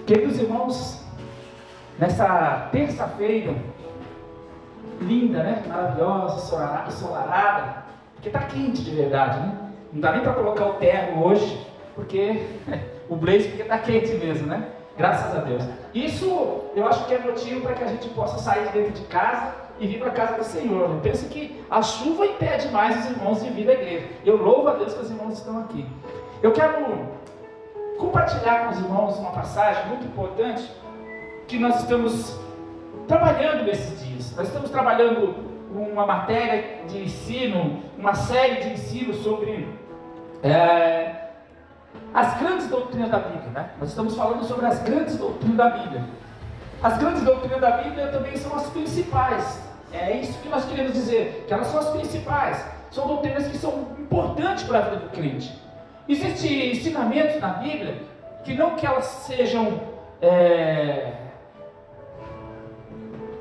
Queridos irmãos, nessa terça-feira linda, né? Maravilhosa, ensolarada, porque está quente de verdade, né? Não dá nem para colocar o terno hoje, porque o blazer, porque está quente mesmo, né? Graças a Deus. Isso eu acho que é motivo para que a gente possa sair de dentro de casa e vir para a casa do Senhor. Eu penso que a chuva impede mais os irmãos de vir à igreja. Eu louvo a Deus que os irmãos estão aqui. Eu quero compartilhar com os irmãos uma passagem muito importante que nós estamos trabalhando nesses dias. Nós estamos trabalhando uma matéria de ensino, uma série de ensinos sobre as grandes doutrinas da Bíblia, né? Nós estamos falando sobre as grandes doutrinas da Bíblia. As grandes doutrinas da Bíblia também são as principais. É isso que nós queremos dizer, que elas são as principais. São doutrinas que são importantes para a vida do crente. Existem ensinamentos na Bíblia que não que elas sejam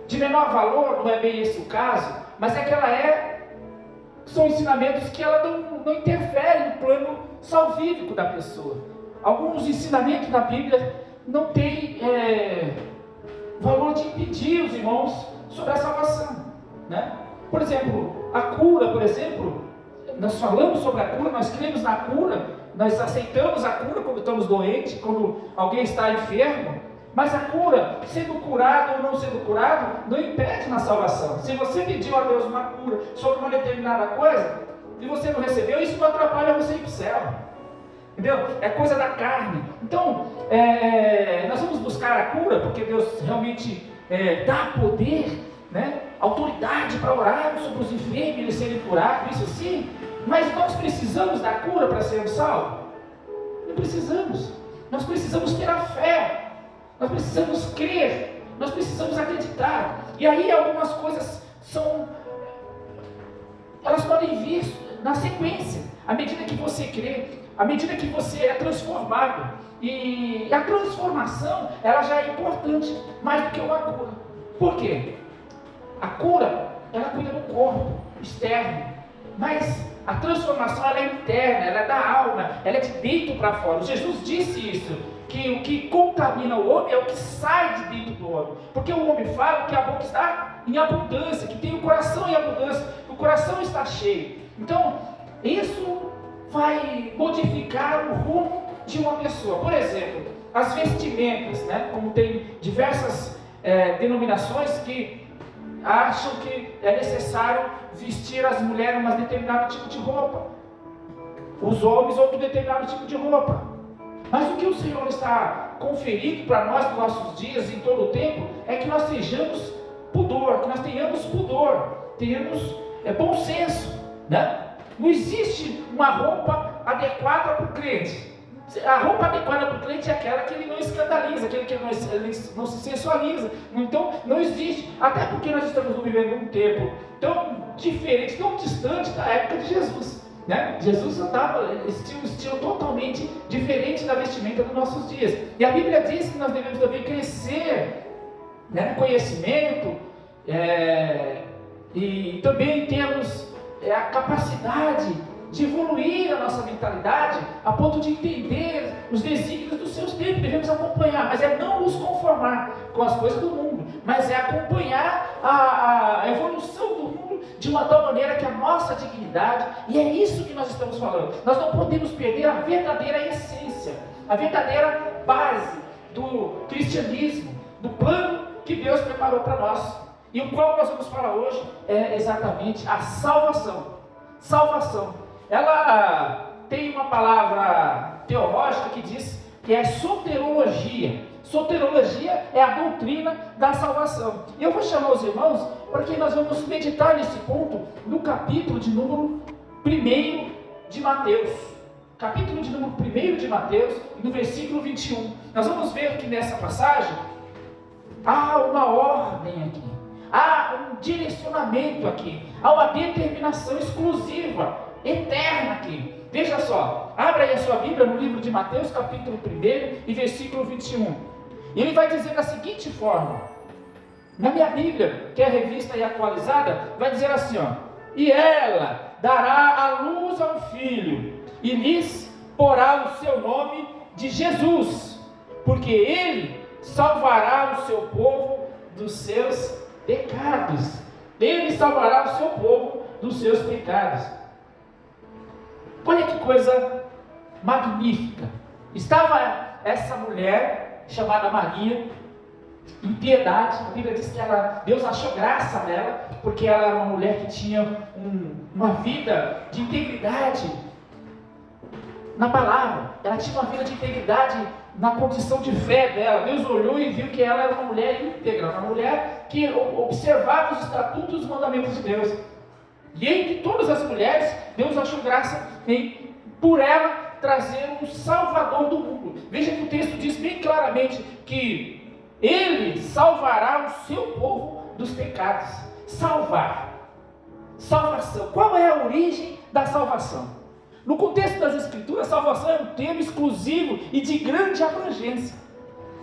de menor valor, não é bem esse o caso, mas é que são ensinamentos que ela não interferem no plano salvífico da pessoa. Alguns ensinamentos da Bíblia não têm valor de impedir os irmãos sobre a salvação, né? Por exemplo, a cura, nós falamos sobre a cura, nós cremos na cura, nós aceitamos a cura quando estamos doentes, quando alguém está enfermo, mas a cura, sendo curado ou não sendo curado, não impede na salvação. Se você pediu a Deus uma cura sobre uma determinada coisa, e você não recebeu, isso não atrapalha você ir para o céu. Entendeu? É coisa da carne. Então, nós vamos buscar a cura, porque Deus realmente dá poder, né? Autoridade para orar sobre os enfermos e eles serem curados, isso sim. Mas nós precisamos da cura para sermos salvos? Não precisamos. Nós precisamos ter a fé. Nós precisamos crer. Nós precisamos acreditar. E aí algumas coisas elas podem vir na sequência. À medida que você crê, à medida que você é transformado. E a transformação, ela já é importante mais do que uma cura. Por quê? A cura, ela cuida do corpo externo, mas a transformação, ela é interna, ela é da alma, ela é de dentro para fora. Jesus disse isso, que o que contamina o homem é o que sai de dentro do homem, porque o homem fala que a boca está em abundância, que tem o coração em abundância, que o coração está cheio. Então, isso vai modificar o rumo de uma pessoa. Por exemplo, as vestimentas, né? Como tem diversas denominações que acham que é necessário vestir as mulheres um determinado tipo de roupa, os homens outro determinado tipo de roupa. Mas o que o Senhor está conferindo para nós nos nossos dias, em todo o tempo, é que nós sejamos pudor, que nós tenhamos pudor, tenhamos bom senso, né? Não existe uma roupa adequada para o crente. A roupa adequada para o crente é aquela que ele não escandaliza, aquele que ele não se sensualiza. Então, não existe. Até porque nós estamos vivendo um tempo tão diferente, tão distante da época de Jesus, né? Jesus andava, tinha um estilo totalmente diferente da vestimenta dos nossos dias. E a Bíblia diz que nós devemos também crescer, né, no conhecimento, e também temos a capacidade de evoluir a nossa mentalidade a ponto de entender os desígnios dos seus tempos. Devemos acompanhar, mas não nos conformar com as coisas do mundo, mas acompanhar a evolução do mundo de uma tal maneira que a nossa dignidade, e é isso que nós estamos falando, nós não podemos perder a verdadeira essência, a verdadeira base do cristianismo, do plano que Deus preparou para nós, e o qual nós vamos falar hoje é exatamente a salvação. Salvação. Ela tem uma palavra teológica que diz que é soterologia. Soterologia é a doutrina da salvação. E eu vou chamar os irmãos para que nós vamos meditar nesse ponto no capítulo de número 1 de Mateus. Capítulo de número 1 de Mateus, no versículo 21. Nós vamos ver que nessa passagem há uma ordem aqui. Há um direcionamento aqui. Há uma determinação exclusiva, eterna aqui. Veja só, abra aí a sua Bíblia no livro de Mateus, capítulo 1 e versículo 21. E ele vai dizer da seguinte forma. Na minha Bíblia, que é revista e atualizada, vai dizer assim, ó: e ela dará à luz a um filho, e lhes porá o seu nome de Jesus, porque Ele salvará o seu povo dos seus pecados. Ele salvará o seu povo dos seus pecados. Olha que coisa magnífica. Estava essa mulher chamada Maria em piedade. A Bíblia diz que Deus achou graça nela, porque ela era uma mulher que tinha uma vida de integridade na palavra. Ela tinha uma vida de integridade na condição de fé dela. Deus olhou e viu que ela era uma mulher íntegra, uma mulher que observava os estatutos e os mandamentos de Deus. E entre todas as mulheres, Deus achou graça por ela trazer um Salvador do mundo. Veja que o texto diz bem claramente que Ele salvará o seu povo dos pecados. Salvar. Salvação. Qual é a origem da salvação? No contexto das Escrituras, salvação é um termo exclusivo e de grande abrangência.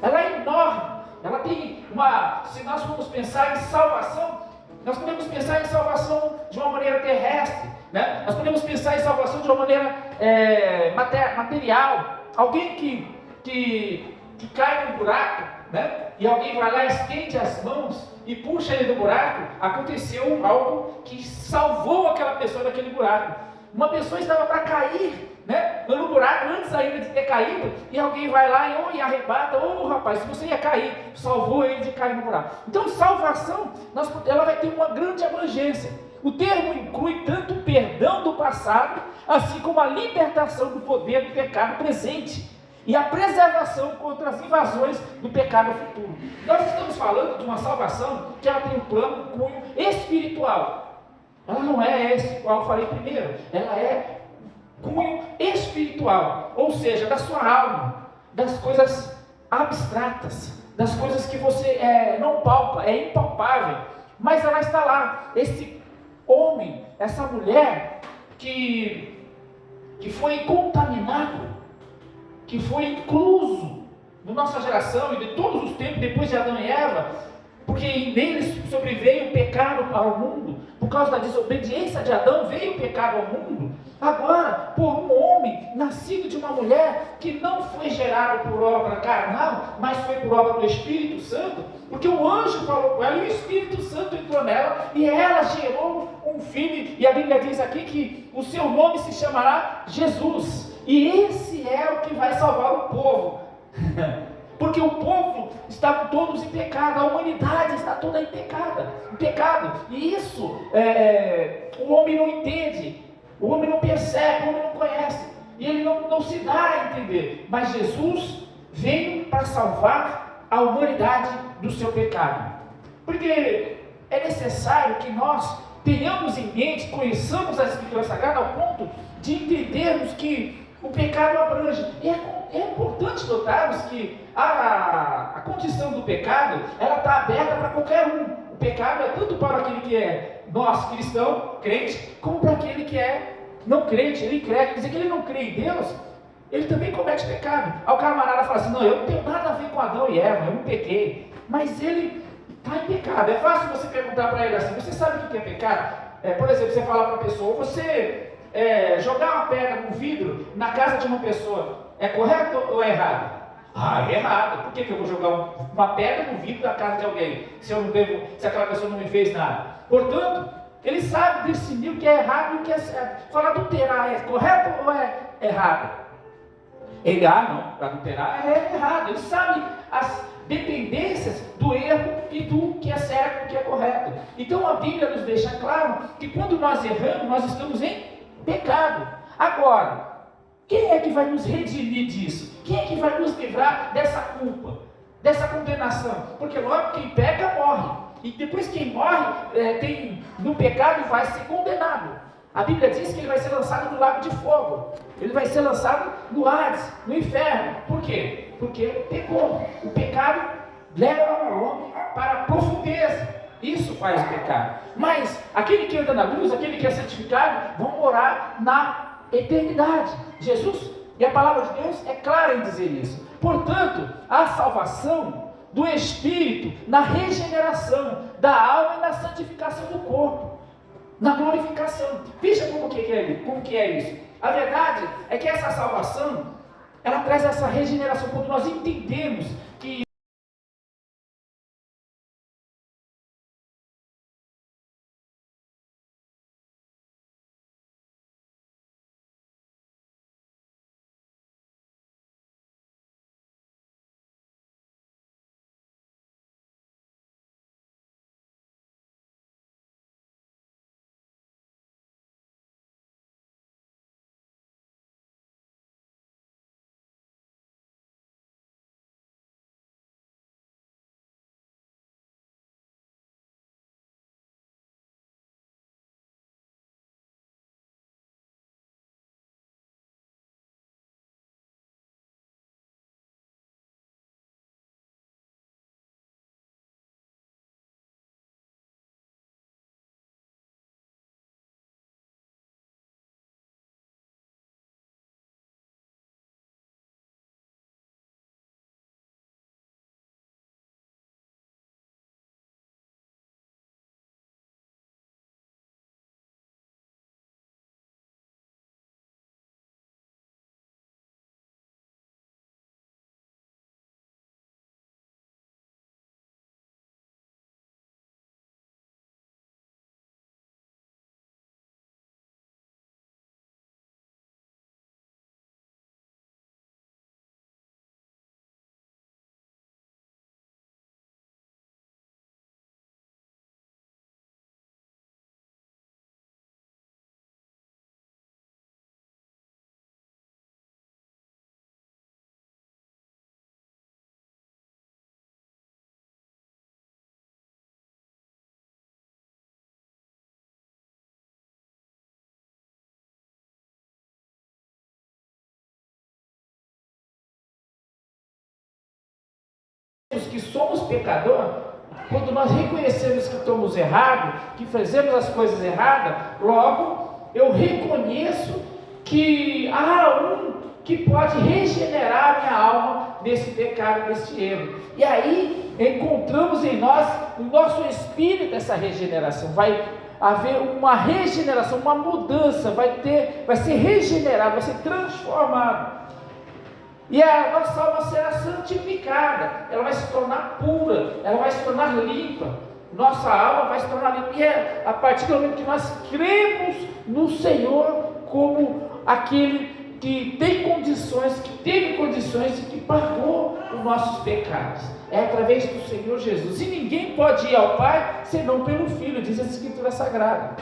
Ela é enorme. Ela tem se nós formos pensar em salvação, nós podemos pensar em salvação de uma maneira terrestre, né? Nós podemos pensar em salvação de uma maneira material. Alguém que cai num buraco, né? E alguém vai lá, estende as mãos e puxa ele do buraco. Aconteceu algo que salvou aquela pessoa daquele buraco. Uma pessoa estava para cair, né, no buraco, antes ainda de ter caído, e alguém vai lá e arrebata. Rapaz, se você ia cair, salvou ele de cair no buraco. Então, salvação, ela vai ter uma grande abrangência. O termo inclui tanto o perdão do passado, assim como a libertação do poder do pecado presente e a preservação contra as invasões do pecado futuro. Nós estamos falando de uma salvação que ela tem um plano, um cunho espiritual. Ela não é esse qual eu falei primeiro. Ela é cunho espiritual, ou seja, da sua alma, das coisas abstratas, das coisas que você não palpa, é impalpável, mas ela está lá. Esse homem, essa mulher que foi contaminado, que foi incluso na nossa geração e de todos os tempos depois de Adão e Eva, porque neles sobreveio o pecado ao mundo. Por causa da desobediência de Adão veio o pecado ao mundo. Agora, por um homem nascido de uma mulher que não foi gerado por obra carnal, mas foi por obra do Espírito Santo, porque o anjo falou com ela e o Espírito Santo entrou nela e ela gerou um filho. E a Bíblia diz aqui que o seu nome se chamará Jesus. E esse é o que vai salvar o povo. Porque o povo está todos em pecado, a humanidade está toda em pecado. E isso o homem não entende, o homem não percebe, o homem não conhece, e ele não se dá a entender. Mas Jesus veio para salvar a humanidade do seu pecado. Porque é necessário que nós tenhamos em mente, conheçamos a Escritura Sagrada ao ponto de entendermos que o pecado abrange. E é importante notarmos que a condição do pecado, ela está aberta para qualquer um. O pecado é tanto para aquele que é cristão, crente, como para aquele que é não crente, ele incrédulo. Quer dizer que ele não crê em Deus, ele também comete pecado. Aí o camarada fala assim: não, eu não tenho nada a ver com Adão e Eva, eu não pequei. Mas ele está em pecado. É fácil você perguntar para ele assim: você sabe o que é pecado? Por exemplo, você falar para uma pessoa, você jogar uma pedra no vidro na casa de uma pessoa, é correto ou é errado? É errado. Por que eu vou jogar uma pedra no vidro da casa de alguém, se aquela pessoa não me fez nada? Portanto, ele sabe discernir o que é errado e o que é certo. Falar adulterar é correto ou é errado? Ele, não, adulterar é errado. Ele sabe as dependências do erro e do que é certo e do que é correto. Então a Bíblia nos deixa claro que quando nós erramos, nós estamos em pecado. Agora, quem é que vai nos redimir disso? Quem é que vai nos livrar dessa culpa, dessa condenação? Porque logo quem peca morre. E depois quem morre no pecado vai ser condenado. A Bíblia diz que ele vai ser lançado no lago de fogo. Ele vai ser lançado no Hades, no inferno. Por quê? Porque pecou. O pecado leva o homem para a profundeza. Isso faz o pecado. Mas aquele que anda na luz, aquele que é santificado, vão morar na eternidade. Jesus e a palavra de Deus é clara em dizer isso. Portanto, a salvação do Espírito na regeneração da alma e na santificação do corpo, na glorificação. Veja como que é isso. A verdade é que essa salvação ela traz essa regeneração. Quando nós entendemos que que somos pecadores, quando nós reconhecemos que estamos errados, que fazemos as coisas erradas, logo eu reconheço que há um que pode regenerar minha alma desse pecado, desse erro. E aí encontramos em nós, no nosso espírito, essa regeneração. Vai haver uma regeneração, uma mudança, vai ser regenerado, vai ser transformado. E a nossa alma será santificada, ela vai se tornar pura, ela vai se tornar limpa. Nossa alma vai se tornar limpa. E é a partir do momento que nós cremos no Senhor como aquele que tem condições, que teve condições e que pagou os nossos pecados. É através do Senhor Jesus. E ninguém pode ir ao Pai senão pelo Filho, diz a Escritura Sagrada.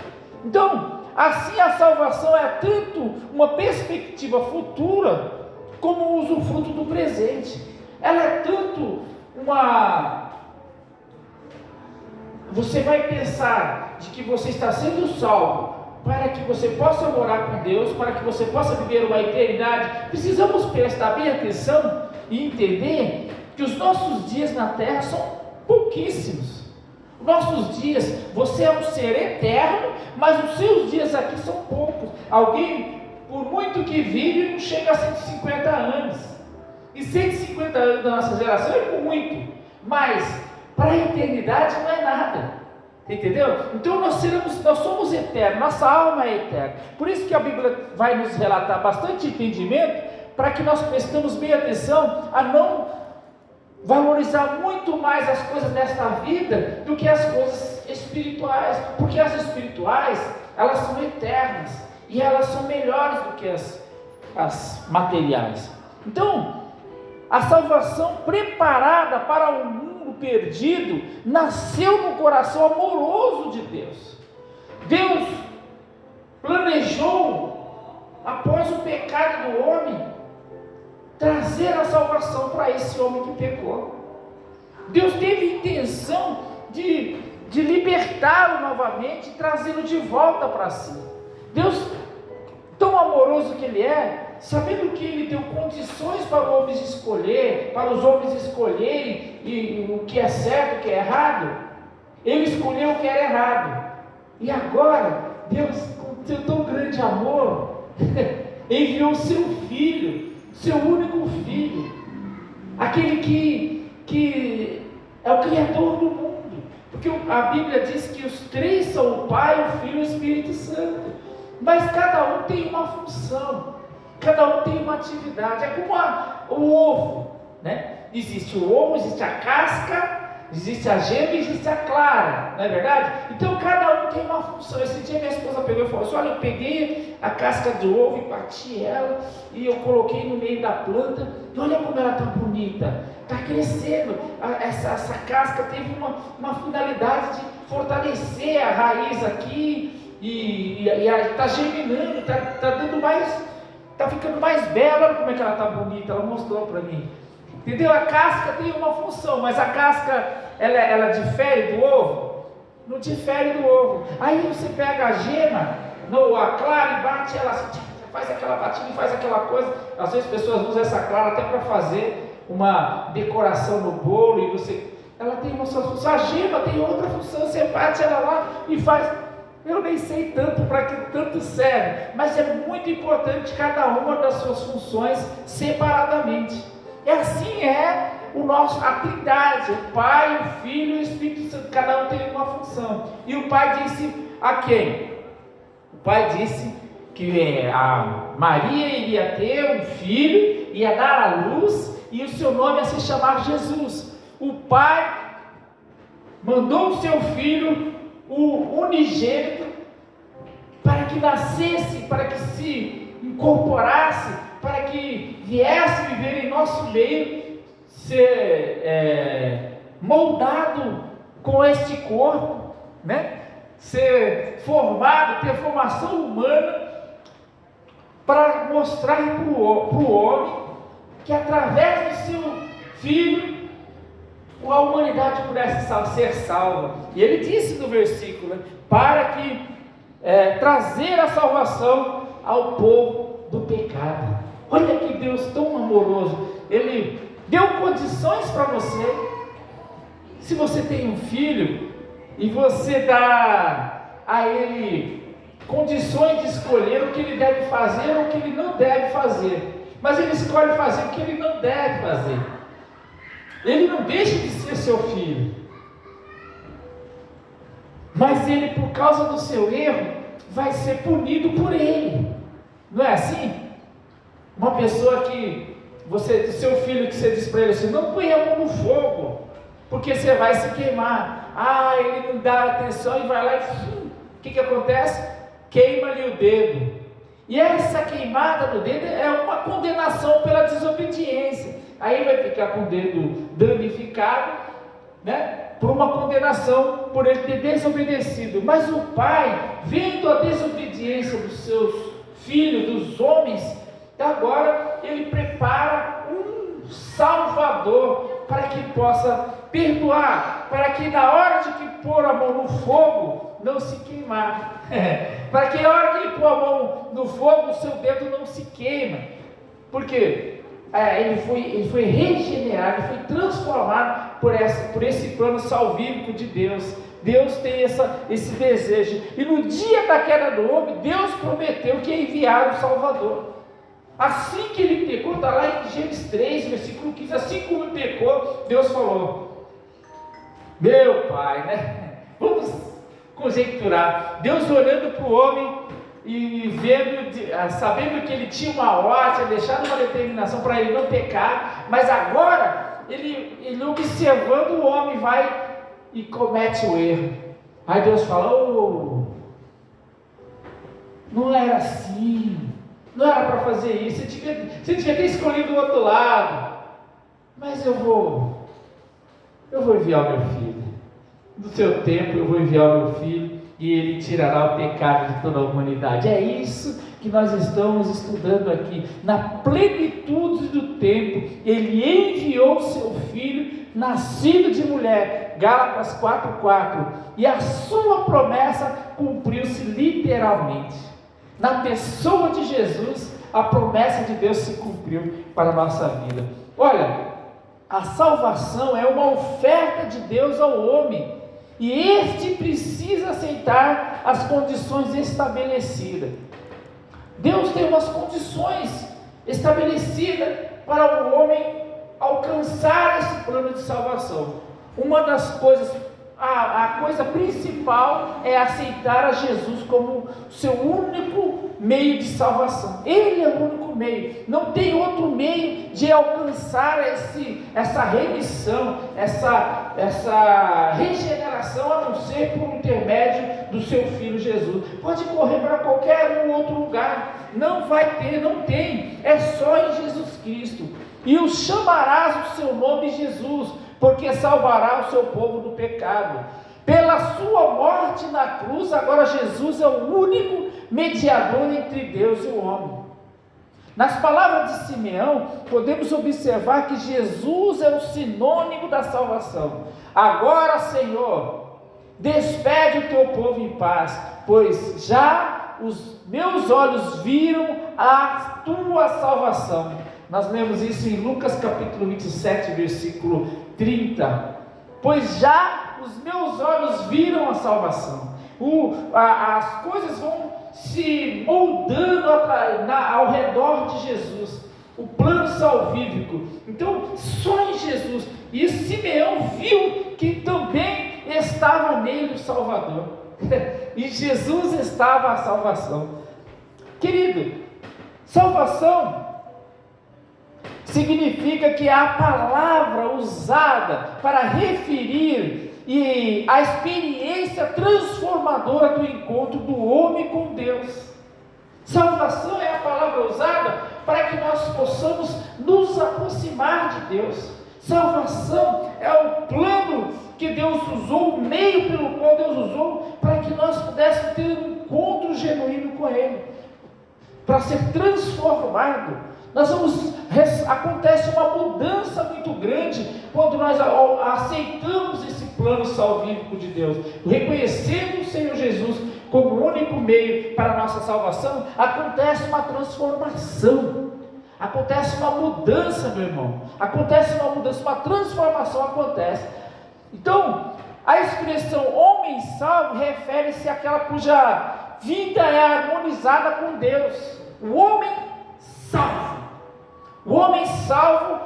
Então, assim a salvação é tanto uma perspectiva futura, como o usufruto do presente. Ela é tanto você vai pensar de que você está sendo salvo para que você possa morar com Deus, para que você possa viver uma eternidade. Precisamos prestar bem atenção e entender que os nossos dias na terra são pouquíssimos. Os nossos dias, você é um ser eterno, mas os seus dias aqui são poucos. Alguém, por muito que vive, não chega a 150 anos. E 150 anos da nossa geração é muito, mas para a eternidade não é nada. Entendeu? Então nós somos eternos, nossa alma é eterna. Por isso que a Bíblia vai nos relatar bastante entendimento, para que nós prestemos bem atenção a não valorizar muito mais as coisas desta vida do que as coisas espirituais, porque as espirituais, elas são eternas. E elas são melhores do que as materiais. Então, a salvação preparada para o mundo perdido nasceu no coração amoroso de Deus. Deus planejou, após o pecado do homem, trazer a salvação para esse homem que pecou. Deus teve intenção de libertá-lo novamente e trazê-lo de volta para si. Deus, tão amoroso que Ele é, sabendo que Ele deu condições para os homens escolherem o que é certo, o que é errado, Ele escolheu o que era errado. E agora, Deus, com seu tão grande amor, enviou seu Filho, seu único Filho, aquele que é o Criador do mundo. Porque a Bíblia diz que os três são o Pai, o Filho e o Espírito Santo. Mas cada um tem uma função. Cada um tem uma atividade. É como o ovo, né? Existe o ovo, existe a casca, existe a gema e existe a clara, não é verdade? Então cada um tem uma função. Esse dia minha esposa pegou e falou assim: olha, eu peguei a casca do ovo e bati ela e eu coloquei no meio da planta e olha como ela está bonita, está crescendo. Essa casca teve uma finalidade de fortalecer a raiz aqui e está germinando, está dando mais, está ficando mais bela. Olha como é que ela está bonita, ela mostrou para mim. Entendeu? A casca tem uma função, mas a casca, ela difere do ovo? Não difere do ovo. Aí você pega a gema, a clara, e bate ela assim, faz aquela batida e faz aquela coisa. Às vezes as pessoas usam essa clara até para fazer uma decoração no bolo, e ela tem uma sua função. A gema tem outra função, você bate ela lá e faz. Eu nem sei tanto para que tanto serve, mas é muito importante cada uma das suas funções separadamente. E assim é a Trindade, o Pai, o Filho e o Espírito Santo, cada um tem uma função. E o Pai disse a quem? O Pai disse que a Maria iria ter um filho, ia dar à luz, e o seu nome ia se chamar Jesus. O Pai mandou o seu Filho, o unigênito, para que nascesse, para que se incorporasse, para que viesse viver em nosso meio, ser moldado com este corpo, né? Ser formado, ter formação humana, para mostrar para o homem que através do seu Filho a humanidade pudesse ser salva. E ele disse no versículo, né, para que trazer a salvação ao povo do pecado. Olha que Deus tão amoroso. Ele deu condições para você. Se você tem um filho e você dá a ele condições de escolher o que ele deve fazer ou o que ele não deve fazer, mas ele escolhe fazer o que ele não deve fazer, ele não deixa de ser seu filho, mas ele, por causa do seu erro, vai ser punido por ele. Não é assim? Uma pessoa que seu filho, que você diz para ele assim: não põe a mão no fogo, porque você vai se queimar. Ele não dá atenção e vai lá e o que acontece? Queima-lhe o dedo. E essa queimada no dedo é uma condenação pela desobediência. Aí vai ficar com o dedo danificado, né? Por uma condenação por ele ter desobedecido. Mas o pai, vendo a desobediência dos seus filhos, dos homens, agora ele prepara um Salvador para que possa perdoar, para que na hora de que pôr a mão no fogo não se queimar, para que na hora que ele pôr a mão no fogo o seu dedo não se queima. Por quê? Ele foi regenerado, ele foi transformado por esse plano salvífico de Deus. Deus tem esse desejo, e no dia da queda do homem, Deus prometeu que ia enviar o Salvador. Assim que ele pecou, está lá em Gênesis 3, versículo 15, assim como ele pecou, Deus falou: meu pai, né? Vamos conjecturar. Deus olhando para o homem e sabendo que ele tinha uma ordem, tinha deixado uma determinação para ele não pecar, mas agora ele observando o homem vai e comete o erro. Aí Deus fala: não era assim, não era para fazer isso, você devia ter escolhido o outro lado, mas eu vou enviar o meu filho, no seu tempo eu vou enviar o meu filho, e ele tirará o pecado de toda a humanidade. É isso que nós estamos estudando aqui. Na plenitude do tempo, ele enviou o seu filho, nascido de mulher, Gálatas 4:4, e a sua promessa cumpriu-se literalmente. Na pessoa de Jesus, a promessa de Deus se cumpriu para a nossa vida. Olha, a salvação é uma oferta de Deus ao homem, e este precisa aceitar as condições estabelecidas. Deus tem umas condições estabelecidas para o homem alcançar esse plano de salvação. Uma das coisas, a coisa principal é aceitar a Jesus como seu único meio de salvação. Ele é o único meio. Não tem outro meio de alcançar essa remissão, essa regeneração, a não ser por intermédio do seu Filho Jesus. Pode correr para qualquer outro lugar, não vai ter, não tem, é só em Jesus Cristo. E o chamarás o seu nome Jesus, porque salvará o seu povo do pecado. Pela sua morte na cruz, agora Jesus é o único mediador entre Deus e o homem. Nas palavras de Simeão, podemos observar que Jesus é o sinônimo da salvação. Agora, Senhor, despede o teu povo em paz, pois já os meus olhos viram a tua salvação. Nós lemos isso em Lucas capítulo 27, versículo 30. Pois já os meus olhos viram a salvação. As coisas vão se moldando ao redor de Jesus. O plano salvífico. Então, só em Jesus. E Simeão viu que também estava nele o Salvador. E Jesus estava a salvação. Querido, salvação significa que é a palavra usada para referir a experiência transformadora do encontro do homem com Deus. Salvação é a palavra usada para que nós possamos nos aproximar de Deus. Salvação é o plano que Deus usou, o meio pelo qual Deus usou para que nós pudéssemos ter um encontro genuíno com Ele, para ser transformado. Acontece uma mudança muito grande quando nós aceitamos esse plano salvífico de Deus, reconhecendo o Senhor Jesus como o único meio para a nossa salvação. Acontece uma transformação, acontece uma mudança, meu irmão, acontece uma mudança, uma transformação acontece. Então, a expressão homem salvo refere-se àquela cuja vida é harmonizada com Deus. O homem salvo. O homem salvo,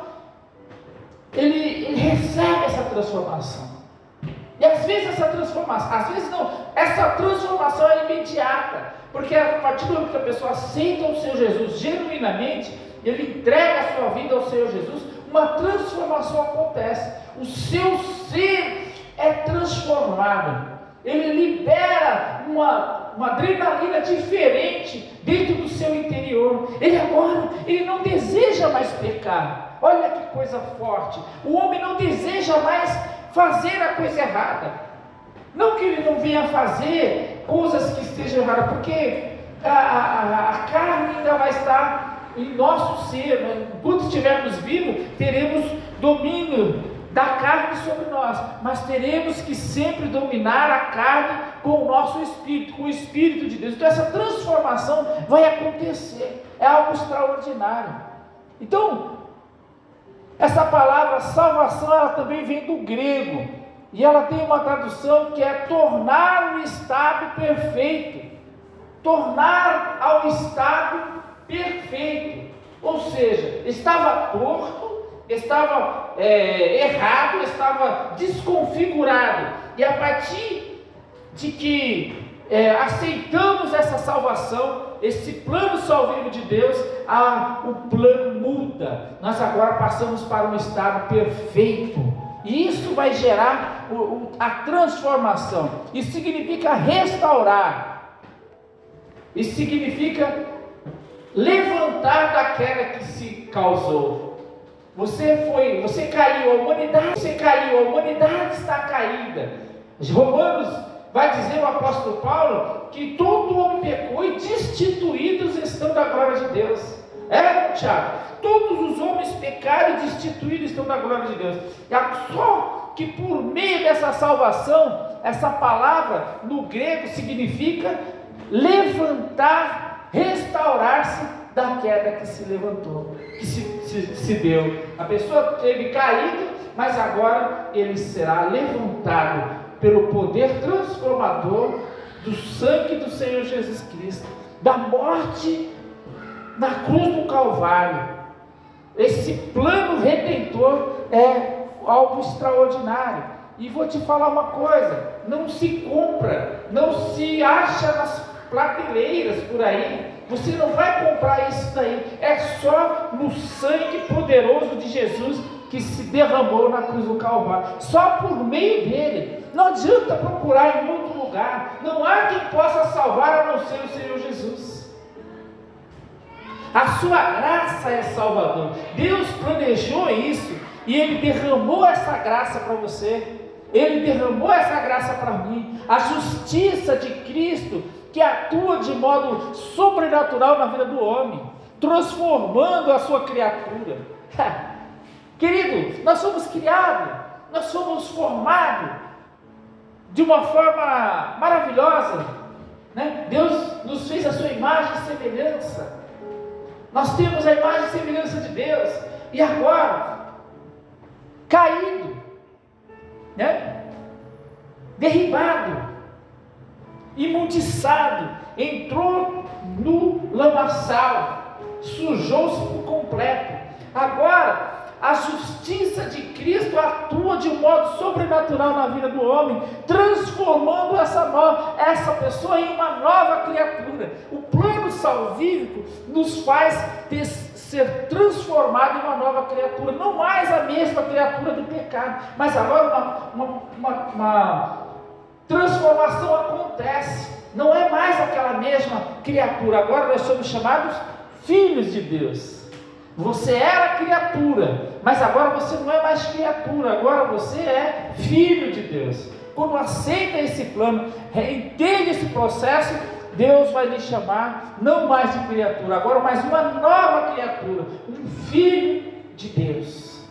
ele recebe essa transformação. E às vezes essa transformação é imediata, porque a partir do momento que a pessoa aceita o Senhor Jesus genuinamente, ele entrega a sua vida ao Senhor Jesus, uma transformação acontece. O seu ser é transformado. Ele libera uma adrenalina diferente dentro do seu interior. Ele não deseja mais pecar. Olha que coisa forte. O homem não deseja mais fazer a coisa errada. Não que ele não venha fazer coisas que estejam erradas, porque a carne ainda vai estar em nosso ser. Enquanto estivermos vivos, teremos domínio da carne sobre nós, mas teremos que sempre dominar a carne com o nosso espírito, com o Espírito de Deus. Então essa transformação vai acontecer, é algo extraordinário. Então, essa palavra salvação, ela também vem do grego, e ela tem uma tradução que é tornar o estado perfeito, tornar ao estado perfeito, ou seja, estava torto, estava errado, estava desconfigurado, e a partir de que aceitamos essa salvação, esse plano salvífico de Deus, o plano muda. Nós agora passamos para um estado perfeito, e isso vai gerar a transformação. Isso significa restaurar, isso significa levantar da queda que se causou. Você caiu, a humanidade está caída. Romanos vai dizer, o apóstolo Paulo, que todo homem pecou e destituídos estão da glória de Deus. Tiago? Todos os homens pecaram e destituídos estão da glória de Deus. Só que por meio dessa salvação, essa palavra no grego significa levantar, restaurar-se da queda que se levantou, que se deu. A pessoa teve caído, mas agora ele será levantado pelo poder transformador do sangue do Senhor Jesus Cristo, da morte na cruz do Calvário. Esse plano redentor é algo extraordinário. E vou te falar uma coisa: não se compra, não se acha nas prateleiras por aí. Você não vai comprar isso daí. É só no sangue poderoso de Jesus que se derramou na cruz do Calvário. Só por meio dele. Não adianta procurar em outro lugar. Não há quem possa salvar a não ser o Senhor Jesus. A sua graça é salvador. Deus planejou isso e Ele derramou essa graça para você. Ele derramou essa graça para mim. A justiça de Cristo que atua de modo sobrenatural na vida do homem, transformando a sua criatura. Querido, nós somos criados, nós somos formados de uma forma maravilhosa, né? Deus nos fez a sua imagem e semelhança. Nós temos a imagem e semelhança de Deus. E agora, caído, né? Derribado, imundiçado, entrou no lamaçal, sujou-se por completo. Agora, a justiça de Cristo atua de um modo sobrenatural na vida do homem, transformando essa pessoa em uma nova criatura. O plano salvífico nos faz ser transformado em uma nova criatura, não mais a mesma criatura do pecado, mas agora uma transformação acontece. Não é mais aquela mesma criatura, agora nós somos chamados filhos de Deus. Você era criatura, mas agora você não é mais criatura, agora você é filho de Deus. Quando aceita esse plano, entende esse processo, Deus vai lhe chamar não mais de criatura, agora mais uma nova criatura, um filho de Deus.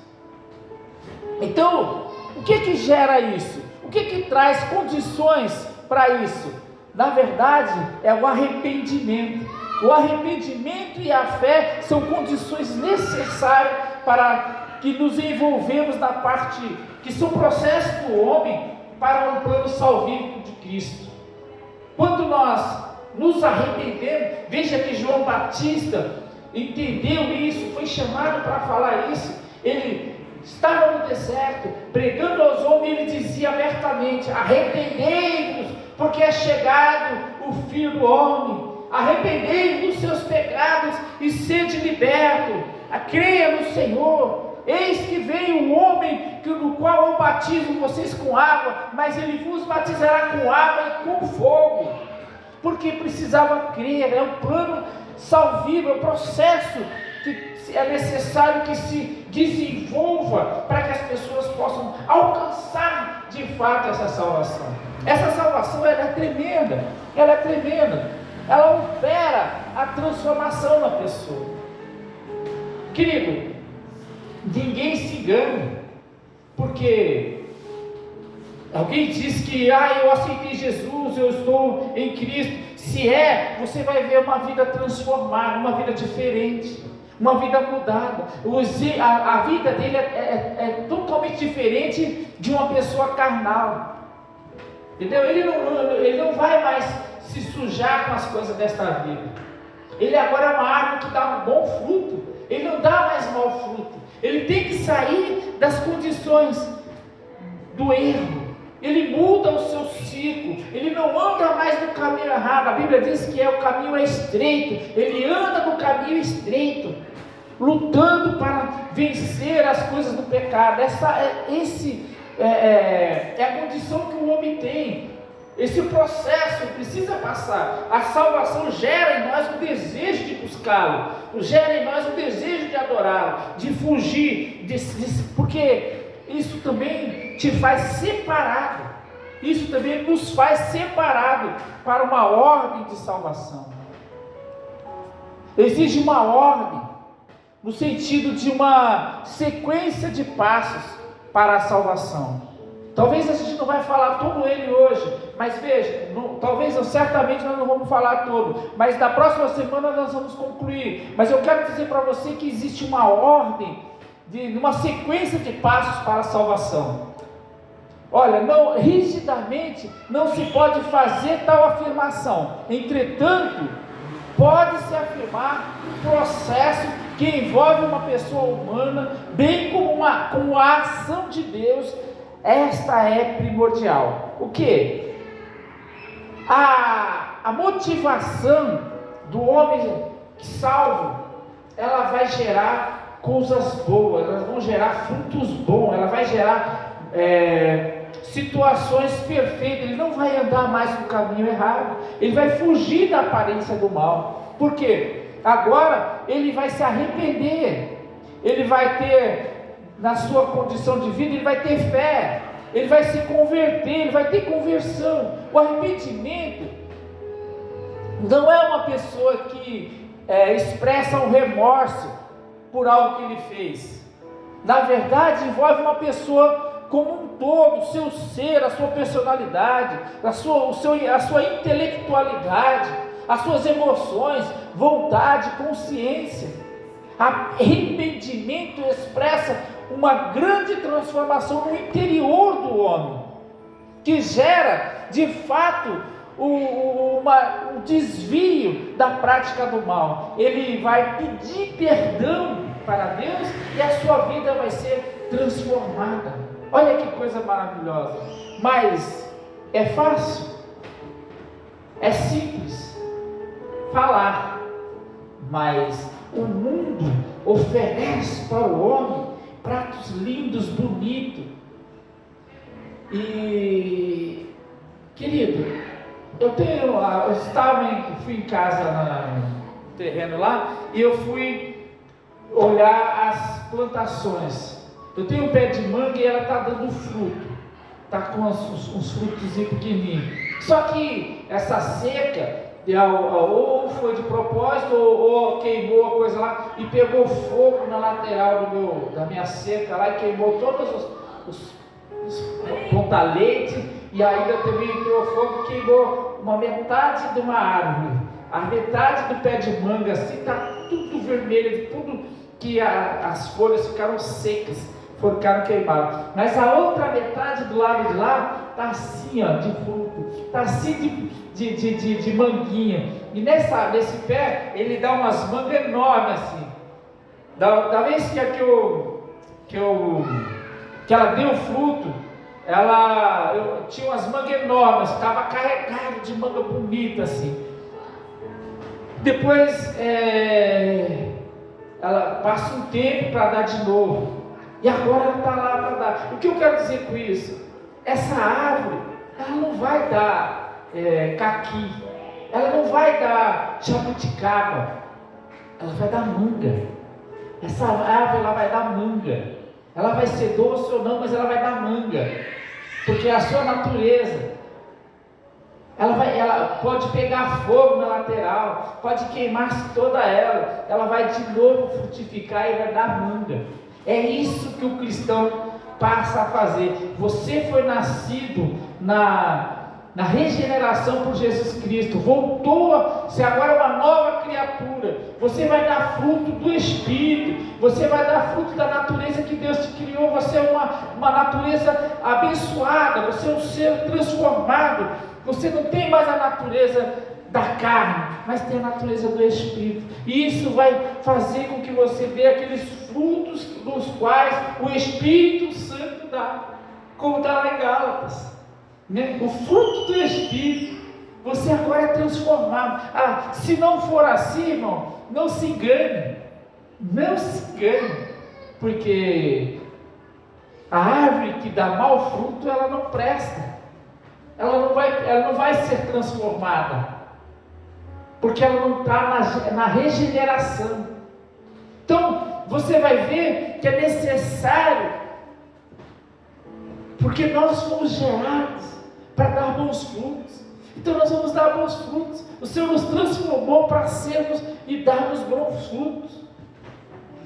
Então, o que gera isso? O que traz condições para isso? Na verdade, é o arrependimento. O arrependimento e a fé são condições necessárias para que nos envolvemos na parte, que são processos do homem para um plano salvífico de Cristo. Quando nós nos arrependemos, veja que João Batista entendeu isso, foi chamado para falar isso. Ele estava no deserto, pregando aos homens, ele dizia abertamente: arrependei-vos, porque é chegado o Filho do Homem. Arrependei-vos dos seus pecados e sede liberto. Creia no Senhor. Eis que veio um homem no qual eu batizo vocês com água, mas ele vos batizará com água e com fogo. Porque precisava crer. É um plano salvífico, é um processo que é necessário que se desenvolva para que as pessoas possam alcançar de fato essa salvação. Essa salvação ela é tremenda, ela é tremenda. Ela opera a transformação na pessoa. Querido, ninguém se engane, porque alguém diz que eu aceitei Jesus, eu estou em Cristo. Se você vai ver uma vida transformada, uma vida diferente, uma vida mudada. A vida dele é totalmente diferente de uma pessoa carnal, entendeu? Ele não vai mais se sujar com as coisas desta vida. Ele agora é uma árvore que dá um bom fruto. Ele não dá mais mau fruto. Ele tem que sair das condições do erro. Ele muda o seu ciclo. Ele não anda mais no caminho errado. A Bíblia diz que o caminho é estreito. Ele anda no caminho estreito, lutando para vencer as coisas do pecado. Essa é a condição que o homem tem. Esse processo precisa passar. A salvação gera em nós o desejo de buscá-lo, gera em nós o desejo de adorá-lo, de fugir, porque isso também te faz separado. Isso também nos faz separado para uma ordem de salvação. Exige uma ordem, no sentido de uma sequência de passos para a salvação. Talvez a gente não vai falar todo ele hoje, mas veja, certamente nós não vamos falar todo, mas na próxima semana nós vamos concluir. Mas eu quero dizer para você que existe uma ordem, uma sequência de passos para a salvação. Olha, rigidamente não se pode fazer tal afirmação. Entretanto, pode-se afirmar um processo que envolve uma pessoa humana, bem como a ação de Deus. Esta é primordial. O que? A motivação do homem salvo, ela vai gerar coisas boas, elas vão gerar frutos bons, ela vai gerar situações perfeitas. Ele não vai andar mais no caminho errado, ele vai fugir da aparência do mal. Por quê? Agora ele vai se arrepender, ele vai ter, na sua condição de vida, ele vai ter fé, ele vai se converter, ele vai ter conversão. O arrependimento não é uma pessoa que expressa um remorso por algo que ele fez. Na verdade, envolve uma pessoa como um todo, o seu ser, a sua personalidade, a sua intelectualidade, as suas emoções, vontade, consciência. Arrependimento expressa uma grande transformação no interior do homem, que gera, de fato, um desvio da prática do mal. Ele vai pedir perdão para Deus e a sua vida vai ser transformada. Olha que coisa maravilhosa. Mas é fácil? É simples falar, mas o mundo oferece para o homem pratos lindos, bonitos. E, querido, fui em casa no terreno lá, e eu fui olhar as plantações. Eu tenho um pé de manga e ela está dando fruto, está com uns frutos pequenininhos. Só que essa seca, ou foi de propósito, ou queimou a coisa lá, e pegou fogo na lateral da minha seca lá, e queimou todos os ponta-leite, e ainda também entrou fogo e queimou uma metade de uma árvore. A metade do pé de manga assim está tudo vermelho, tudo que as folhas ficaram secas, ficaram queimadas. Mas a outra metade do lado de lá está assim, ó, de fruto, está assim de manguinha. E nesse pé ele dá umas mangas enormes assim. Da vez que ela deu fruto, eu tinha umas mangas enormes, estava carregado de manga bonita assim. Depois ela passa um tempo para dar de novo, e agora ela está lá para dar. O que eu quero dizer com isso? Essa árvore, ela não vai dar caqui, ela não vai dar jabuticaba, ela vai dar manga. Essa árvore, ela vai dar manga. Ela vai ser doce ou não, mas ela vai dar manga, porque a sua natureza, ela pode pegar fogo na lateral, pode queimar-se toda ela vai de novo frutificar e vai dar manga. É isso que o cristão passa a fazer. Você foi nascido na regeneração por Jesus Cristo, voltou-se agora uma nova criatura. Você vai dar fruto do Espírito, você vai dar fruto da natureza que Deus te criou. Você é uma natureza abençoada, você é um ser transformado. Você não tem mais a natureza da carne, mas tem a natureza do Espírito, e isso vai fazer com que você dê aqueles frutos dos quais o Espírito Santo dá, como está lá em Gálatas, né? O fruto do Espírito. Você agora é transformado. Se não for assim, irmão, não se engane, porque a árvore que dá mau fruto, ela não presta, ela não vai ser transformada, porque ela não está na regeneração. Então você vai ver que é necessário, porque nós fomos gerados para dar bons frutos. Então nós vamos dar bons frutos. O Senhor nos transformou para sermos e darmos bons frutos.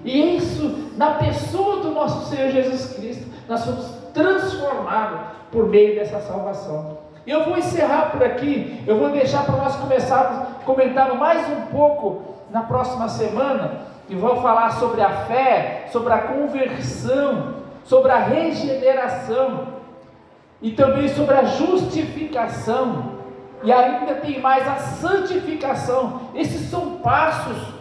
E isso, na pessoa do nosso Senhor Jesus Cristo, nós somos transformados por meio dessa salvação. E eu vou encerrar por aqui. Eu vou deixar para nós começarmos comentando mais um pouco na próxima semana, e vou falar sobre a fé, sobre a conversão, sobre a regeneração, e também sobre a justificação, e ainda tem mais a santificação. Esses são passos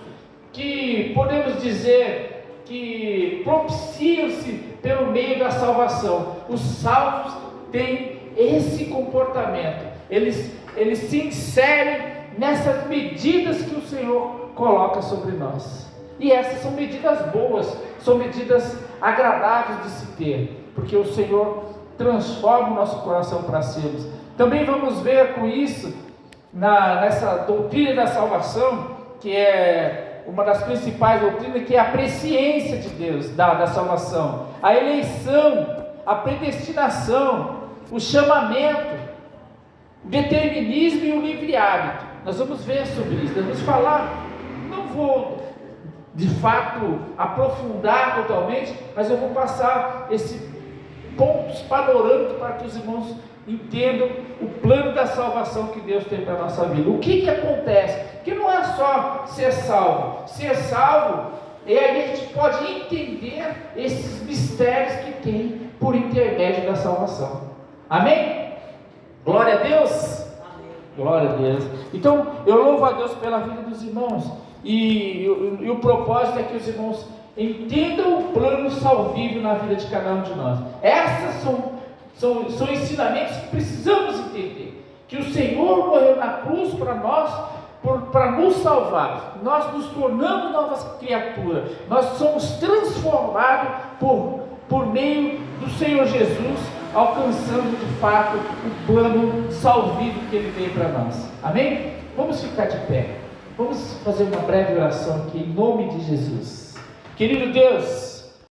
que podemos dizer que propiciam-se pelo meio da salvação. Os salvos têm esse comportamento, eles se inserem nessas medidas que o Senhor coloca sobre nós. E essas são medidas boas, são medidas agradáveis de se ter, porque o Senhor transforma o nosso coração para sermos. Também vamos ver com isso, nessa doutrina da salvação, que é uma das principais doutrinas, que é a presciência de Deus, da salvação, a eleição, a predestinação, o chamamento, o determinismo e o livre-hábito. Nós vamos ver sobre isso, nós vamos falar, não vou de fato aprofundar totalmente, mas eu vou passar esses pontos panorâmicos para que os irmãos entendam o plano da salvação que Deus tem para a nossa vida. O que acontece? Que não é só ser salvo, e aí a gente pode entender esses mistérios que tem por intermédio da salvação. Amém? Glória a Deus. Amém. Glória a Deus. Então eu louvo a Deus pela vida dos irmãos, e o propósito é que os irmãos entendam o plano salvífico na vida de cada um de nós. Essas são ensinamentos que precisamos entender, que o Senhor morreu na cruz para nós, para nos salvar. Nós nos tornamos novas criaturas, nós somos transformados por meio do Senhor Jesus, alcançando de fato o plano salvífico que Ele veio para nós. Amém? Vamos ficar de pé, vamos fazer uma breve oração aqui em nome de Jesus. Querido Deus,